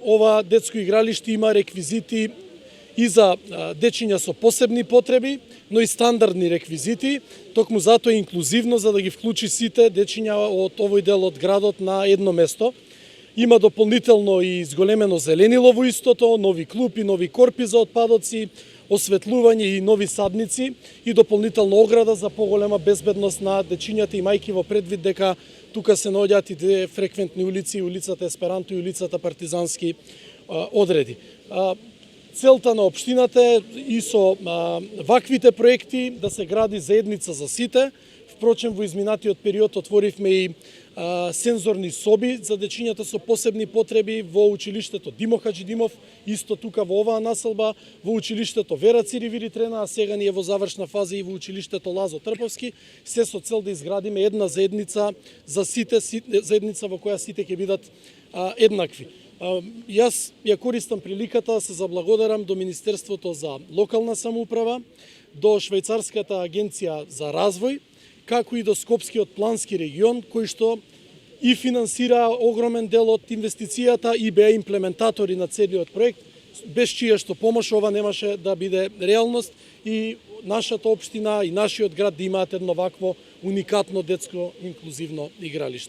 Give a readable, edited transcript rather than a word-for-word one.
Ова детско игралиште има реквизити и за дечиња со посебни потреби, но и стандардни реквизити. Токму затоа е инклузивно, за да ги вклучи сите дечиња од овој дел од градот на едно место. Има дополнително и изголемено зеленило во истото, нови клупи, нови корпи за отпадоци, осветлување и нови садници и дополнително ограда за поголема безбедност на дечињата, имајќи во предвид дека тука се наоѓаат и две фреквентни улици, улицата Есперанто и улицата Партизански одреди. Целта на општината е и со ваквите проекти да се гради заедница за сите. Впрочем, во изминатиот период отворивме и сензорни соби за дечињата со посебни потреби во училиштето Димо Хаџидимов, исто тука во оваа населба, во училиштето Вера Циривири Трена, а сега ни е во завршна фаза и во училиштето Лазо Трповски, се со цел да изградиме една заедница за сите, заедница во која сите ќе бидат еднакви. Јас ја користам приликата да се заблагодарам до Министерството за локална самоуправа, до Швајцарската агенција за развој, како и до Скопскиот плански регион, кој што и финансира огромен дел од инвестицијата и беа имплементатори на целиот проект, без чија што помош ова немаше да биде реалност и нашата општина и нашиот град да имаат едно вакво уникатно детско инклузивно игралиште.